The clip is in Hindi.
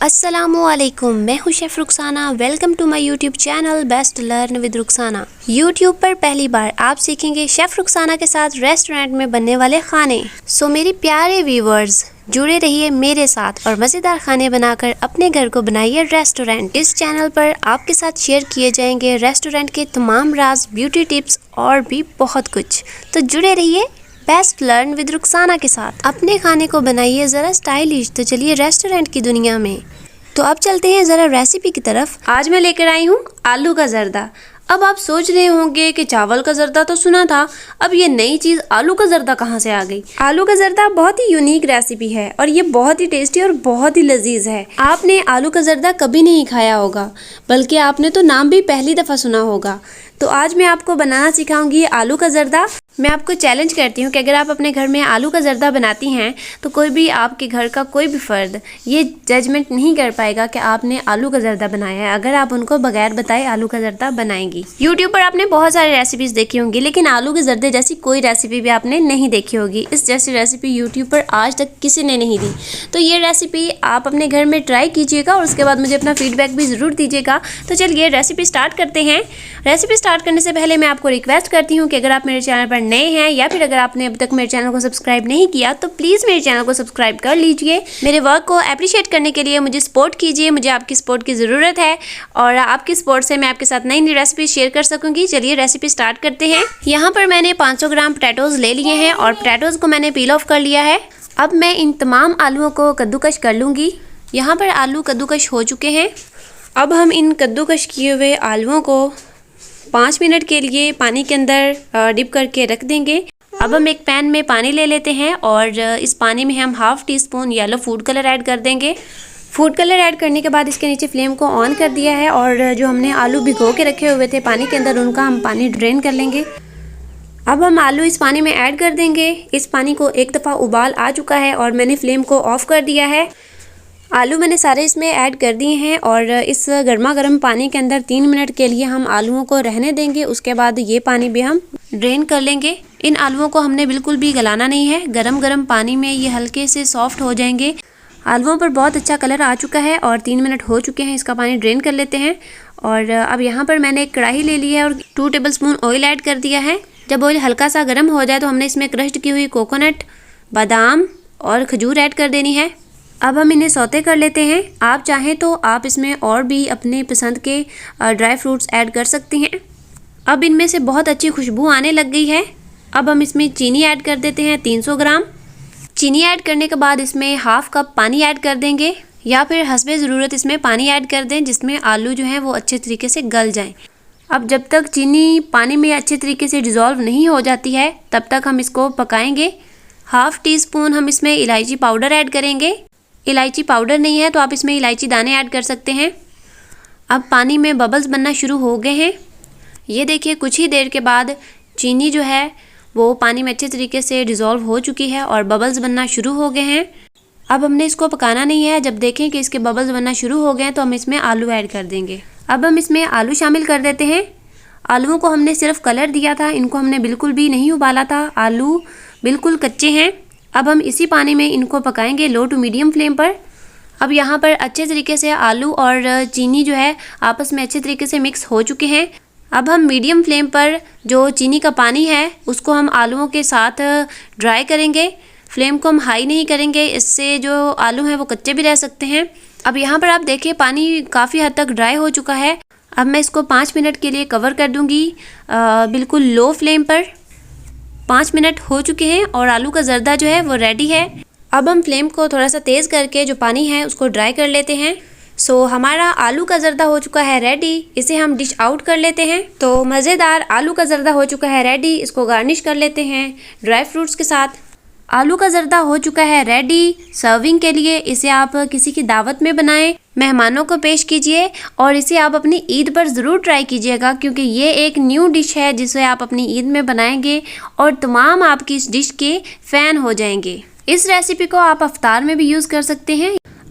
अस्सलामु अलैकुम, मैं हूँ chef Rukhsana. Welcome to my YouTube channel best learn with Rukhsana. YouTube पर पहली बार आप सीखेंगे शेफ़ रुखसाना के साथ रेस्टोरेंट में बनने वाले खाने। सो मेरे प्यारे व्यूवर्स, जुड़े रहिए मेरे साथ और मज़ेदार खाने बनाकर अपने घर को बनाइए रेस्टोरेंट। इस चैनल पर आपके साथ शेयर किए जाएंगे रेस्टोरेंट के तमाम राज, ब्यूटी टिप्स और भी बहुत कुछ। तो जुड़े रहिए बेस्ट लर्न विद रुखसाना के साथ। अपने खाने को बनाइए ज़रा स्टाइलिश। तो चलिए रेस्टोरेंट की दुनिया में। तो अब चलते हैं ज़रा रेसिपी की तरफ। आज मैं लेकर आई हूँ आलू का जर्दा। अब आप सोच रहे होंगे कि चावल का जर्दा तो सुना था, अब ये नई चीज़ आलू का जर्दा कहाँ से आ गई। आलू का जर्दा बहुत ही यूनिक रेसिपी है और ये बहुत ही टेस्टी और बहुत ही लजीज है। आपने आलू का जर्दा कभी नहीं खाया होगा, बल्कि आपने तो नाम भी पहली दफ़ा सुना होगा। तो आज मैं आपको बनाना सिखाऊंगी आलू का जर्दा। मैं आपको चैलेंज करती हूँ कि अगर आप अपने घर में आलू का जर्दा बनाती हैं तो कोई भी आपके घर का कोई भी फ़र्द ये जजमेंट नहीं कर पाएगा कि आपने आलू का जर्दा बनाया है, अगर आप उनको बगैर बताए आलू का जर्दा बनाएंगी। यूट्यूब पर आपने बहुत सारी रेसिपीज़ देखी होंगी, लेकिन आलू के जर्दे जैसी कोई रेसिपी भी आपने नहीं देखी होगी। इस जैसी रेसिपी यूट्यूब पर आज तक किसी ने नहीं दी। तो ये रेसिपी आप अपने घर में ट्राई कीजिएगा और उसके बाद मुझे अपना फीडबैक भी ज़रूर दीजिएगा। तो चलिए रेसिपी स्टार्ट करते हैं। रेसिपी स्टार्ट करने से पहले मैं आपको रिक्वेस्ट करती हूँ कि अगर आप मेरे चैनल पर नए हैं या फिर अगर आपने अभी तक मेरे चैनल को सब्सक्राइब नहीं किया तो प्लीज़ मेरे चैनल को सब्सक्राइब कर लीजिए। मेरे वर्क को अप्रिशिएट करने के लिए मुझे सपोर्ट कीजिए। मुझे आपकी सपोर्ट की ज़रूरत है और आपकी सपोर्ट से मैं आपके साथ नई नई रेसिपी शेयर कर सकूँगी। चलिए रेसिपी स्टार्ट करते हैं। यहाँ पर मैंने 500 ग्राम पोटैटोज़ ले लिए हैं और पोटैटोज़ को मैंने पील ऑफ कर लिया है। अब मैं इन तमाम आलूओं को कद्दूकश कर लूँगी। यहाँ पर आलू कद्दूकश हो चुके हैं। अब हम इन कद्दूकश किए हुए आलूओं को 5 मिनट के लिए पानी के अंदर डिप करके रख देंगे। अब हम एक पैन में पानी ले लेते हैं और इस पानी में हम ½ teaspoon yellow food colour add कर देंगे। फूड कलर ऐड करने के बाद इसके नीचे फ्लेम को ऑन कर दिया है और जो हमने आलू भिगो के रखे हुए थे पानी के अंदर, उनका हम पानी ड्रेन कर लेंगे। अब हम आलू इस पानी में ऐड कर देंगे। इस पानी को एक दफ़ा उबाल आ चुका है और मैंने फ्लेम को ऑफ कर दिया है। आलू मैंने सारे इसमें ऐड कर दिए हैं और इस गर्मा गर्म पानी के अंदर 3 मिनट के लिए हम आलूओं को रहने देंगे। उसके बाद ये पानी भी हम ड्रेन कर लेंगे। इन आलूओं को हमने बिल्कुल भी गलाना नहीं है। गरम गरम पानी में ये हल्के से सॉफ्ट हो जाएंगे। आलूओं पर बहुत अच्छा कलर आ चुका है और 3 मिनट हो चुके हैं। इसका पानी ड्रेन कर लेते हैं और अब यहाँ पर मैंने एक कढ़ाई ले ली है और 2 टेबलस्पून ऑयल ऐड कर दिया है। जब ऑयल हल्का सा गर्म हो जाए तो हमने इसमें क्रश्ड की हुई कोकोनट, बादाम और खजूर ऐड कर देनी है। अब हम इन्हें सौते कर लेते हैं। आप चाहें तो आप इसमें और भी अपने पसंद के ड्राई फ्रूट्स ऐड कर सकते हैं। अब इनमें से बहुत अच्छी खुशबू आने लग गई है। अब हम इसमें चीनी ऐड कर देते हैं 300 ग्राम। चीनी ऐड करने के बाद इसमें ½ कप पानी ऐड कर देंगे या फिर हस्बे ज़रूरत इसमें पानी ऐड कर दें, जिसमें आलू जो हैं वो अच्छे तरीके से गल जाएं। अब जब तक चीनी पानी में अच्छे तरीके से डिज़ोल्व नहीं हो जाती है तब तक हम इसको पकाएंगे। ½ टीस्पून हम इसमें इलायची पाउडर ऐड करेंगे। इलायची पाउडर नहीं है तो आप इसमें इलायची दाने ऐड कर सकते हैं। अब पानी में बबल्स बनना शुरू हो गए हैं। ये देखिए कुछ ही देर के बाद चीनी जो है वो पानी में अच्छे तरीके से डिज़ोल्व हो चुकी है और बबल्स बनना शुरू हो गए हैं। अब हमने इसको पकाना नहीं है। जब देखें कि इसके बबल्स बनना शुरू हो गए हैं तो हम इसमें आलू ऐड कर देंगे। अब हम इसमें आलू शामिल कर देते हैं। आलूओं को हमने सिर्फ कलर दिया था, इनको हमने बिल्कुल भी नहीं उबाला था। आलू बिल्कुल कच्चे हैं। अब हम इसी पानी में इनको पकाएंगे लो टू मीडियम फ्लेम पर। अब यहाँ पर अच्छे तरीके से आलू और चीनी जो है आपस में अच्छे तरीके से मिक्स हो चुके हैं। अब हम मीडियम फ्लेम पर जो चीनी का पानी है उसको हम आलूओं के साथ ड्राई करेंगे। फ्लेम को हम हाई नहीं करेंगे, इससे जो आलू हैं वो कच्चे भी रह सकते हैं। अब यहाँ पर आप देखिए पानी काफ़ी हद तक ड्राई हो चुका है। अब मैं इसको 5 मिनट के लिए कवर कर दूँगी बिल्कुल लो फ्लेम पर। 5 मिनट हो चुके हैं और आलू का जर्दा जो है वो रेडी है। अब हम फ्लेम को थोड़ा सा तेज़ करके जो पानी है उसको ड्राई कर लेते हैं। सो हमारा आलू का जर्दा हो चुका है रेडी। इसे हम डिश आउट कर लेते हैं। तो मज़ेदार आलू का जर्दा हो चुका है रेडी। इसको गार्निश कर लेते हैं ड्राई फ्रूट्स के साथ। आलू का जर्दा हो चुका है रेडी सर्विंग के लिए। इसे आप किसी की दावत में बनाएं, मेहमानों को पेश कीजिए और इसे आप अपनी ईद पर ज़रूर ट्राई कीजिएगा, क्योंकि ये एक न्यू डिश है जिसे आप अपनी ईद में बनाएंगे और तमाम आपकी इस डिश के फ़ैन हो जाएंगे। इस रेसिपी को आप अफ्तार में भी यूज़ कर सकते हैं।